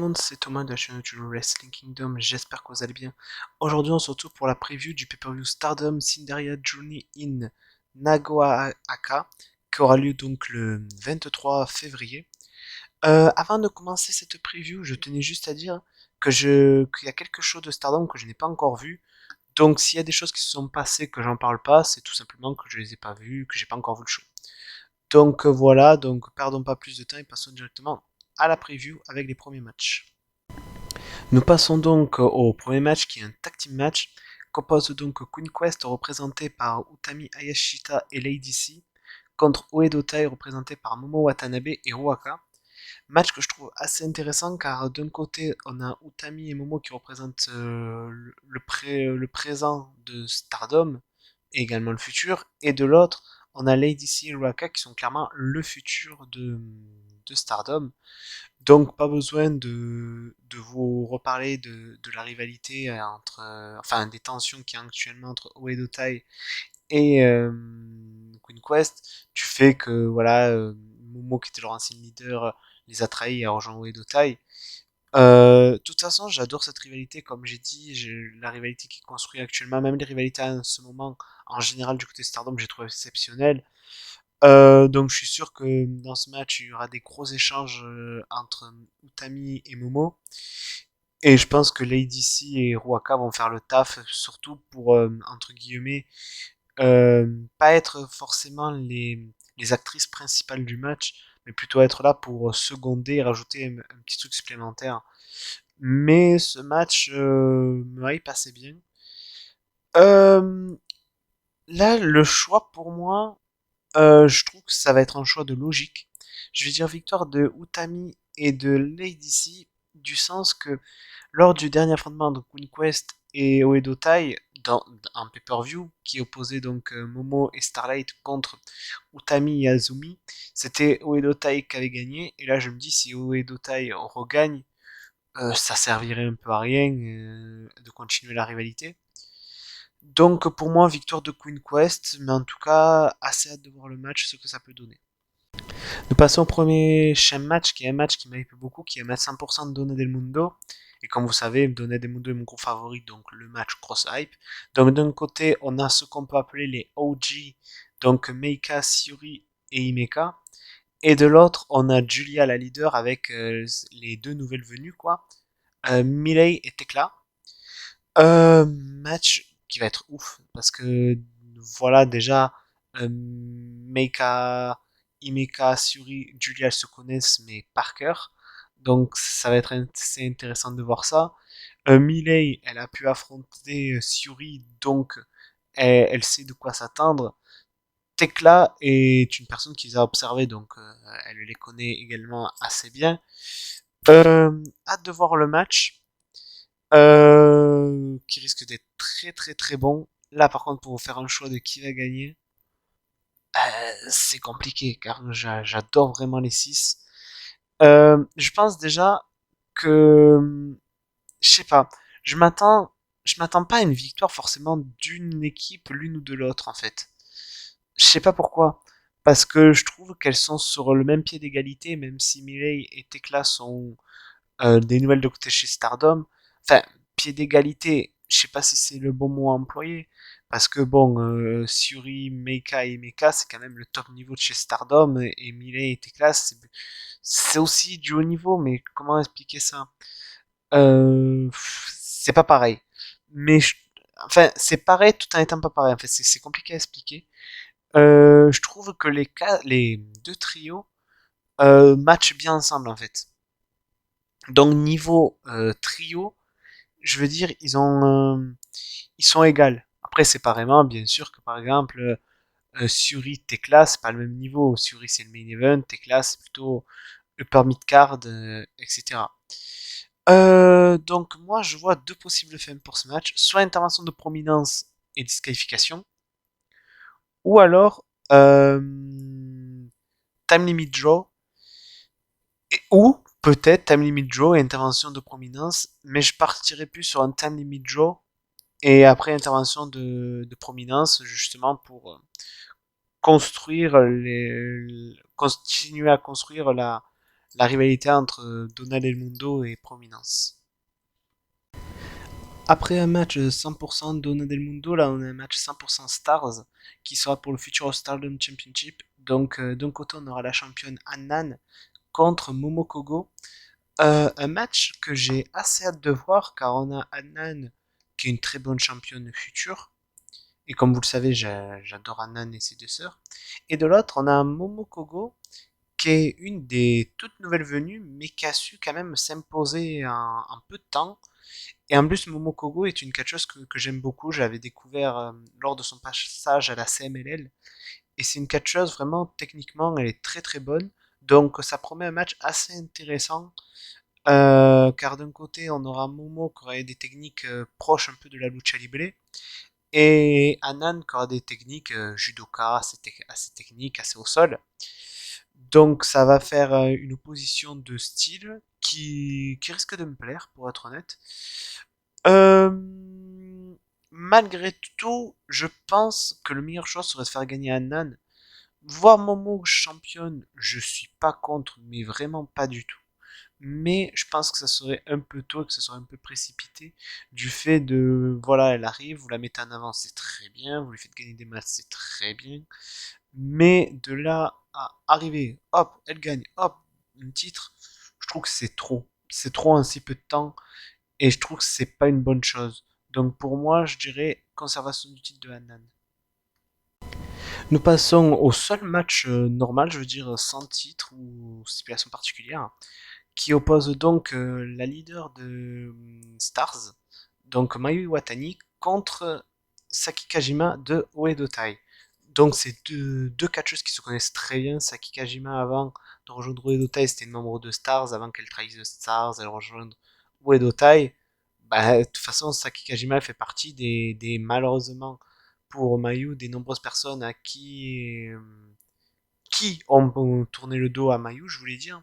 monde, c'est Thomas de la chaîne YouTube Wrestling Kingdom, j'espère que vous allez bien. Aujourd'hui on se retrouve pour la preview du pay-per-view Stardom Cinderella Journey in Nagaoaka, qui aura lieu donc le 23 février. Avant de commencer cette preview, je tenais juste à dire qu'il y a quelque chose de Stardom que je n'ai pas encore vu. Donc s'il y a des choses qui se sont passées que j'en parle pas, c'est tout simplement que je les ai pas vues, que j'ai pas encore vu le show. Donc voilà, donc perdons pas plus de temps et passons directement à la preview avec les premiers matchs. Nous passons donc au premier match qui est un tag team match, compose donc Queen Quest représenté par Utami Hayashishita et Lady C contre Oedo Tai représenté par Momo Watanabe et Ruaka. Match que je trouve assez intéressant car d'un côté on a Utami et Momo qui représentent le présent de Stardom et également le futur, et de l'autre on a Lady C et Ruaka qui sont clairement le futur de Stardom. Donc pas besoin de vous reparler de la rivalité entre, enfin des tensions qu'il y a actuellement entre Oedo Tai et Queen Quest, du fait que voilà, Momo qui était leur ancien leader les a trahis et a rejoint Oedo Tai. De toute façon, j'adore cette rivalité, comme j'ai dit, la rivalité qui est construite actuellement, même les rivalités en ce moment, en général du côté Stardom, j'ai trouvé exceptionnel. Donc je suis sûr que dans ce match, il y aura des gros échanges entre Utami et Momo. Et je pense que Lady C et Ruaka vont faire le taf, surtout pour, entre guillemets, pas être forcément les actrices principales du match, mais plutôt être là pour seconder et rajouter un petit truc supplémentaire. Mais ce match me hype assez bien. Euh, Là, le choix pour moi, je trouve que ça va être un choix de logique. Je vais dire victoire de Utami et de Lady C, du sens que lors du dernier affrontement de Queen Quest et Oedo Tai, dans un pay-per-view qui opposait donc Momo et Starlight contre Utami et Azumi, c'était Oedo Tai qui avait gagné. Et là, je me dis, si Oedo Tai regagne, ça servirait un peu à rien de continuer la rivalité. Donc pour moi, victoire de Queen Quest, mais en tout cas, assez hâte de voir le match, ce que ça peut donner. Nous passons au premier match, qui est un match qui m'a hypé beaucoup, qui est un match 100% de Donna Del Mundo. Et comme vous savez, Donna Del Mundo est mon groupe favori, donc le match cross hype. Donc d'un côté, on a ce qu'on peut appeler les OG, donc Meika, Syuri et Himeka. Et de l'autre, on a Julia, la leader, avec les deux nouvelles venues, quoi. Miley et Tekla. Match qui va être ouf parce que voilà déjà Meika, Himeka, Suri, Julia elles se connaissent mais par cœur. Donc ça va être assez intéressant de voir ça. Miley, elle a pu affronter Suri, donc elle sait de quoi s'attendre. Tekla est une personne qui les a observés, donc elle les connaît également assez bien. Hâte de voir le match qui risque d'être très très très bon. Là, par contre, pour vous faire un choix de qui va gagner, c'est compliqué car j'adore vraiment les 6. Je pense déjà que, je sais pas, je m'attends pas à une victoire forcément d'une équipe, l'une ou de l'autre en fait. Je sais pas pourquoi. Parce que je trouve qu'elles sont sur le même pied d'égalité, même si Mireille et Tekla sont des nouvelles de côté chez Stardom. Enfin, pied d'égalité, je sais pas si c'est le bon mot à employer, parce que bon, Suri, Meika et Meika, c'est quand même le top niveau de chez Stardom, et Miley et Tekla, c'est aussi du haut niveau, mais comment expliquer ça? C'est pas pareil. Mais enfin, c'est pareil tout en étant pas pareil. En fait, c'est compliqué à expliquer. Je trouve que les deux trios matchent bien ensemble en fait. Donc niveau trio, je veux dire, ils sont égaux. Après, séparément, bien sûr que par exemple, Suri, Tekla, c'est pas le même niveau. Suri, c'est le main event, Tekla, c'est plutôt upper mid card, etc. Donc moi, je vois deux possibles fins pour ce match, soit intervention de prominence et disqualification, ou alors time limit draw, ou peut-être time limit draw et intervention de prominence, mais je partirais plus sur un time limit draw et après intervention de prominence justement pour construire continuer à construire la rivalité entre Donald Mundo et Prominence. Après un match 100% Donald Mundo, là on a un match 100% Stars qui sera pour le Future of Stardom Championship. Donc d'un côté on aura la championne Annan contre Momokogo. Un match que j'ai assez hâte de voir car on a Annan qui est une très bonne championne future. Et comme vous le savez, j'adore Annan et ses deux sœurs. Et de l'autre, on a Momokogo qui est une des toutes nouvelles venues, mais qui a su quand même s'imposer en peu de temps. Et en plus, Momokogo est une catcheuse que j'aime beaucoup. J'avais découvert lors de son passage à la CMLL. Et c'est une catcheuse vraiment, techniquement, elle est très très bonne. Donc ça promet un match assez intéressant. Car d'un côté, on aura Momo qui aurait des techniques proches un peu de la lucha libre. Et Anan qui aura des techniques judoka assez techniques, assez au sol. Donc ça va faire une opposition de style qui risque de me plaire, pour être honnête. Malgré tout, je pense que le meilleur choix serait de faire gagner Anan. Voir Momo championne, je suis pas contre, mais vraiment pas du tout. Mais je pense que ça serait un peu tôt, que ça serait un peu précipité, du fait de, voilà, elle arrive, vous la mettez en avant, c'est très bien, vous lui faites gagner des matchs, c'est très bien, mais de là à arriver, hop, elle gagne, hop, un titre, je trouve que c'est trop en si peu de temps, et je trouve que c'est pas une bonne chose. Donc pour moi, je dirais conservation du titre de Hanan. Nous passons au seul match normal, je veux dire sans titre ou stipulation particulière, qui oppose donc la leader de Stars, donc Mayu Iwatani, contre Saki Kajima de Oedo Tai. Donc c'est deux catcheuses qui se connaissent très bien. Saki Kajima, avant de rejoindre Oedo Tai, c'était une membre de Stars. Avant qu'elle trahisse Stars, elle rejoint Oedo Tai. Bah, de toute façon, Saki Kajima fait partie malheureusement, pour Mayu, des nombreuses personnes qui ont tourné le dos à Mayu, je voulais dire.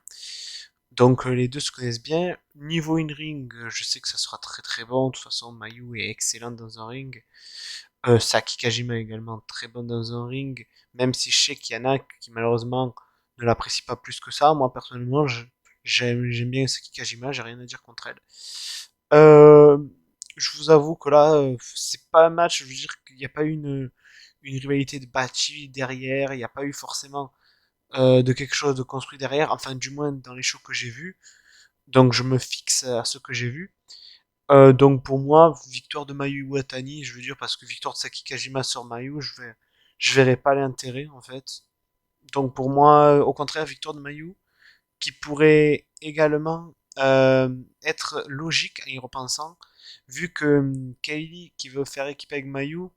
Donc les deux se connaissent bien. Niveau in-ring, je sais que ça sera très très bon. De toute façon, Mayu est excellente dans un ring. Saki Kajima est également très bonne dans un ring. Même si je sais qu'il y en a qui malheureusement ne l'apprécient pas plus que ça. Moi personnellement, j'aime bien Saki Kajima, j'ai rien à dire contre elle. Euh, je vous avoue que là, c'est pas un match, je veux dire qu'il n'y a pas eu une rivalité de bâti derrière, il n'y a pas eu forcément de quelque chose de construit derrière, enfin du moins dans les shows que j'ai vus. Donc je me fixe à ce que j'ai vu. Donc pour moi, victoire de Mayu Iwatani, je veux dire parce que victoire de Saki Kajima sur Mayu, je verrai pas l'intérêt en fait. Donc pour moi, au contraire, victoire de Mayu, qui pourrait également être logique en y repensant, vu que Kaylee qui veut faire équipe avec Mayu,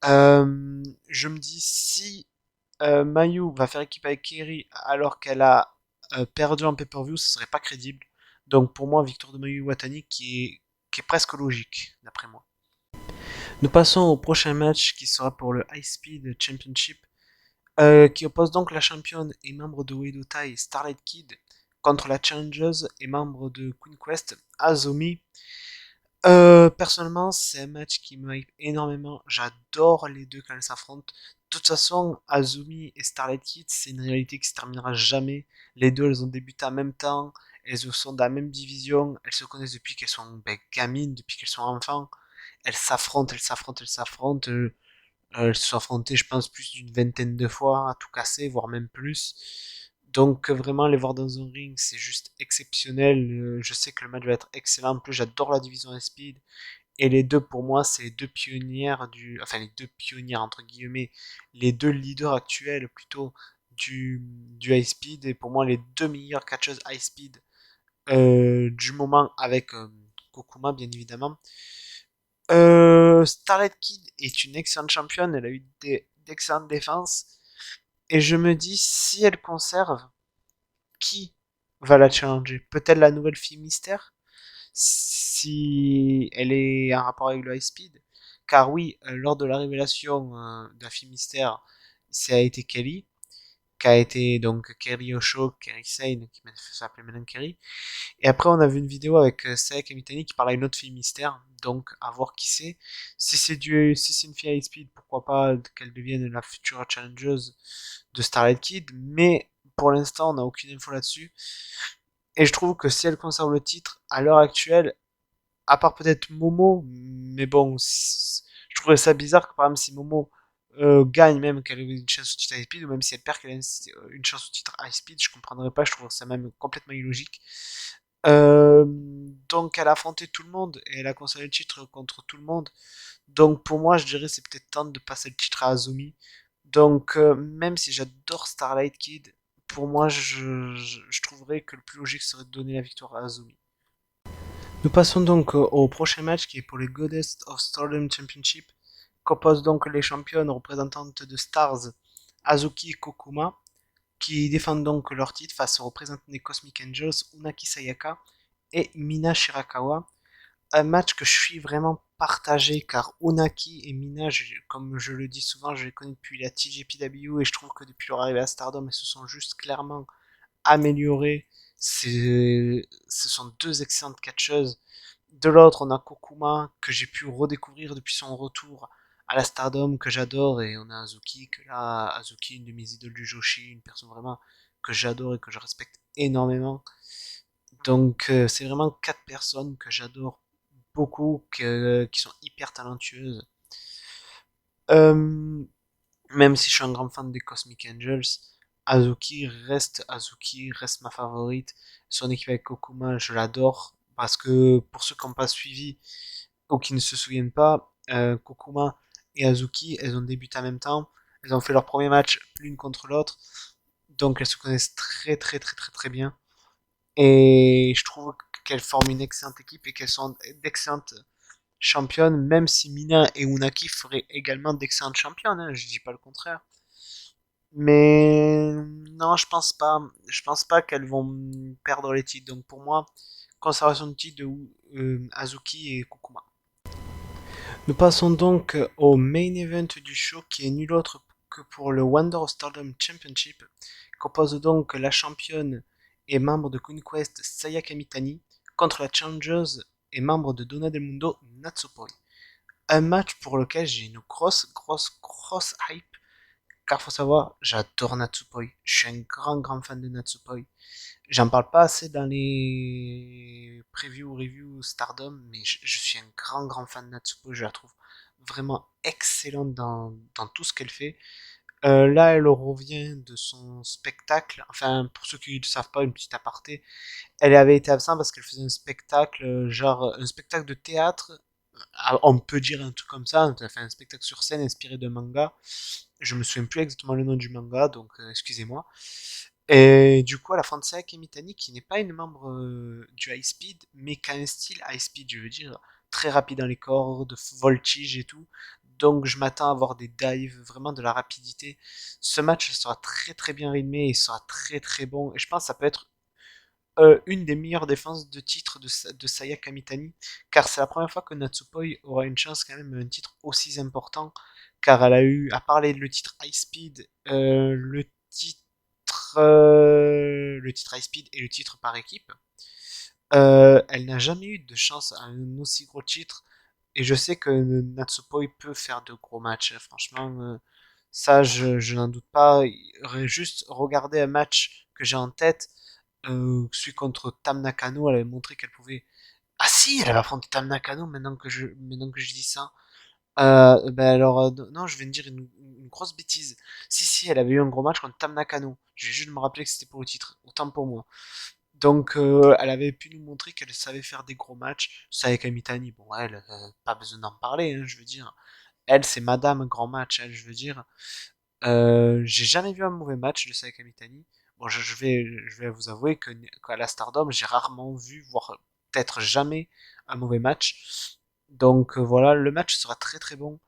je me dis si Mayu va faire équipe avec Kairi alors qu'elle a perdu en pay-per-view, ce serait pas crédible. Donc pour moi, victoire de Mayu Iwatani qui est presque logique, d'après moi. Nous passons au prochain match qui sera pour le High Speed Championship, qui oppose donc la championne et membre de Wado Tai Starlight Kid contre la challengeuse et membre de Queen Quest Azumi. Personnellement, c'est un match qui me hype énormément. J'adore les deux quand elles s'affrontent. De toute façon, Azumi et Starlight Kid, c'est une réalité qui se terminera jamais. Les deux, elles ont débuté en même temps. Elles sont dans la même division. Elles se connaissent depuis qu'elles sont gamines, depuis qu'elles sont enfants. Elles s'affrontent. Elles se sont affrontées, je pense, plus d'une vingtaine de fois à tout casser, voire même plus. Donc vraiment, les voir dans un ring, c'est juste exceptionnel. Je sais que le match va être excellent. En plus, j'adore la division Speed. Et les deux, pour moi, c'est les deux pionnières enfin, les deux pionnières, entre guillemets, les deux leaders actuels, plutôt, du high speed. Et pour moi, les deux meilleures catcheuses high speed du moment, avec Kokuma, bien évidemment. Starlight Kid est une excellente championne. Elle a eu d'excellentes défenses. Et je me dis, si elle conserve, qui va la challenger? Peut-être la nouvelle fille mystère? Si elle est en rapport avec le high speed. Car oui, lors de la révélation de la fille mystère, ça a été Kelly, qui a été donc Kerry Osho, Kerry Sane, qui m'a fait s'appeler maintenant Kerry. Et après, on a vu une vidéo avec Sayaka Mitani qui parle à une autre fille mystère, donc à voir qui c'est. Si c'est une fille high speed, pourquoi pas qu'elle devienne la future challengeuse de Starlight Kid, mais pour l'instant, on n'a aucune info là-dessus. Et je trouve que si elle conserve le titre, à l'heure actuelle, à part peut-être Momo, mais bon, je trouverais ça bizarre que par exemple si Momo gagne même qu'elle ait une chance au titre High Speed, ou même si elle perd qu'elle ait une chance au titre High Speed, je comprendrais pas, je trouve ça même complètement illogique. Euh, donc elle a affronté tout le monde et elle a conservé le titre contre tout le monde. Donc pour moi, je dirais c'est peut-être temps de passer le titre à Azumi. Donc même si j'adore Starlight Kid, pour moi, je trouverais que le plus logique serait de donner la victoire à Azumi. Nous passons donc au prochain match qui est pour les Goddess of Stardom Championship, qu'opposent donc les championnes représentantes de Stars, Azuki et Kokuma, qui défendent donc leur titre face aux représentantes des Cosmic Angels, Unaki Sayaka et Mina Shirakawa. Un match que je suis vraiment partagé car Unaki et Mina, comme je le dis souvent, je les connais depuis la TJPW et je trouve que depuis leur arrivée à Stardom, elles se sont juste clairement améliorées. Ce sont deux excellentes catcheuses. De l'autre, on a Kokuma, que j'ai pu redécouvrir depuis son retour à la Stardom, que j'adore, et on a Azuki, que là, Azuki, une de mes idoles du Joshi, une personne vraiment que j'adore et que je respecte énormément. Donc, c'est vraiment quatre personnes que j'adore beaucoup, qui sont hyper talentueuses. Euh, Même si je suis un grand fan des Cosmic Angels, Azuki reste ma favorite. Son équipe avec Kokuma, je l'adore parce que pour ceux qui n'ont pas suivi ou qui ne se souviennent pas, Kokuma et Azuki, elles ont débuté en même temps. Elles ont fait leur premier match l'une contre l'autre, donc elles se connaissent très bien. Et je trouve qu'elles forment une excellente équipe et qu'elles sont d'excellentes championnes, même si Mina et Unaki feraient également d'excellentes championnes, hein, je dis pas le contraire. Mais non, je pense pas. Je pense pas qu'elles vont perdre les titres. Donc pour moi, conservation de titre de Azuki et Kokuma. Nous passons donc au main event du show qui est nul autre que pour le Wonder of Stardom Championship, qu'oppose donc la championne et membre de Quest Sayaka Mitani contre la challengeuse et membre de Donna del Mundo Natsupoi. Un match pour lequel j'ai une grosse hype, car faut savoir, j'adore Natsupoi. Je suis un grand fan de Natsupoi. J'en parle pas assez dans les previews, reviews Stardom, mais je suis un grand fan de Natsuko. Je la trouve vraiment excellente dans tout ce qu'elle fait. Là, elle revient de son spectacle. Enfin, pour ceux qui ne savent pas, une petite aparté. Elle avait été absente parce qu'elle faisait un spectacle, genre un spectacle de théâtre. On peut dire un truc comme ça. Elle a fait un spectacle sur scène inspiré de manga. Je me souviens plus exactement le nom du manga, donc excusez-moi. Et du coup, à la fin de Sayaka Mitani, qui n'est pas une membre du High Speed, mais qui a un style High Speed, je veux dire, très rapide dans les cordes, voltige et tout. Donc je m'attends à avoir des dives, vraiment de la rapidité. Ce match sera très bien rythmé et sera très bon. Et je pense que ça peut être une des meilleures défenses de titre de Sayaka Mitani, car c'est la première fois que Natsupoi aura une chance quand même un titre aussi important, car elle a eu, à parler le titre High Speed, le titre High Speed et le titre par équipe. Elle n'a jamais eu de chance à un aussi gros titre, et je sais que Natsupoi peut faire de gros matchs, franchement, ça je n'en doute pas. Juste regarder un match que j'ai en tête, celui contre Tam Nakano, elle avait montré qu'elle pouvait. Ah si, elle avait affronté Tam Nakano maintenant que je dis ça. Ben alors, non, je viens de dire une grosse bêtise. Si, elle avait eu un gros match contre Tam Nakano. Je vais juste me rappeler que c'était pour le titre. Autant pour moi. Donc, elle avait pu nous montrer qu'elle savait faire des gros matchs. Ça avec Amitani, bon, elle, pas besoin d'en parler, hein, je veux dire. Elle, c'est Madame Grand Match, elle, je veux dire. J'ai jamais vu un mauvais match de Sayaka Mitani. Bon, je vais vous avouer que qu'à la Stardom, j'ai rarement vu, voire peut-être jamais, un mauvais match. Donc voilà, le match sera très bon.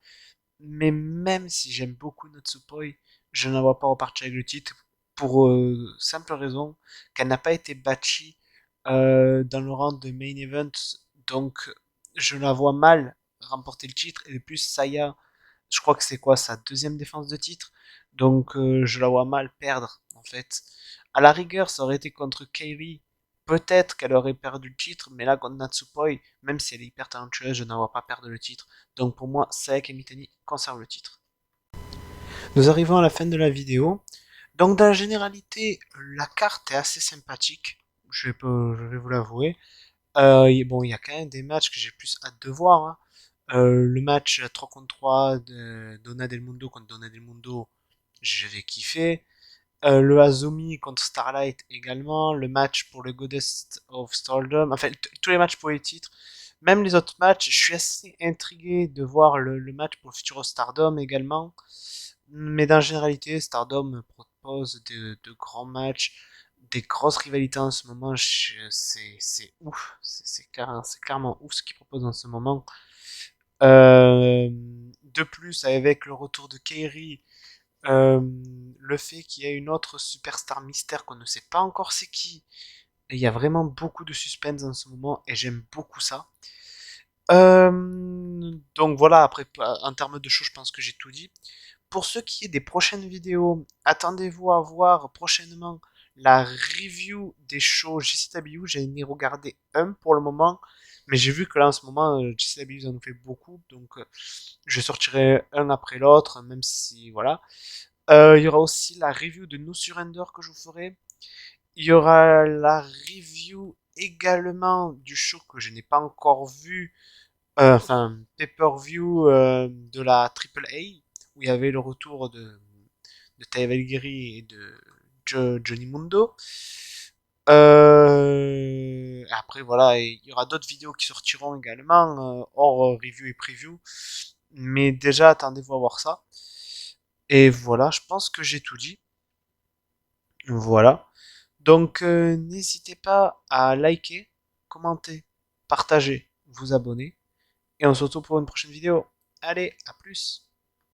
Mais même si j'aime beaucoup Natsupoi, je ne la vois pas repartir avec le titre pour simple raison qu'elle n'a pas été batchie dans le round de main event. Donc je la vois mal remporter le titre. Et de plus, Saya, je crois que c'est quoi sa deuxième défense de titre. Donc je la vois mal perdre en fait. À la rigueur, ça aurait été contre Kairi. Peut-être qu'elle aurait perdu le titre, mais là contre Natsupoi, même si elle est hyper talentueuse, je ne la vois pas perdre le titre. Donc pour moi, Sayaka Mitani conserve le titre. Nous arrivons à la fin de la vidéo. Donc dans la généralité, la carte est assez sympathique, je vais vous l'avouer. Bon, il y a quand même des matchs que j'ai plus hâte de voir, hein. Le match 3 contre 3 de Donna Del Mundo contre Donna Del Mundo, je vais kiffer. Le Azumi contre Starlight également, le match pour le Goddess of Stardom, enfin tous les matchs pour les titres, même les autres matchs, je suis assez intrigué de voir le match pour le futur of Stardom également. Mais dans la généralité, Stardom propose de grands matchs, des grosses rivalités en ce moment, c'est ouf, c'est clairement ouf ce qu'ils proposent en ce moment. De plus, avec le retour de Kairi, euh, le fait qu'il y ait une autre superstar mystère qu'on ne sait pas encore c'est qui, il y a vraiment beaucoup de suspense en ce moment et j'aime beaucoup ça. Donc voilà, après, en termes de show, je pense que j'ai tout dit. Pour ce qui est des prochaines vidéos, attendez-vous à voir prochainement la review des shows JCW. J'ai ai regardé un pour le moment, mais j'ai vu que là en ce moment, JCW en nous fait beaucoup, donc je sortirai un après l'autre, même si voilà. Il y aura aussi la review de No Surrender que je vous ferai. Il y aura la review également du show que je n'ai pas encore vu, enfin pay-per-view de la Triple A, où il y avait le retour de Taya Valkyrie et de Johnny Mundo. Après voilà, il y aura d'autres vidéos qui sortiront également, hors review et preview. Mais déjà, attendez-vous à voir ça. Et voilà, je pense que j'ai tout dit. Voilà. Donc n'hésitez pas à liker, commenter, partager, vous abonner. Et on se retrouve pour une prochaine vidéo. Allez, à plus!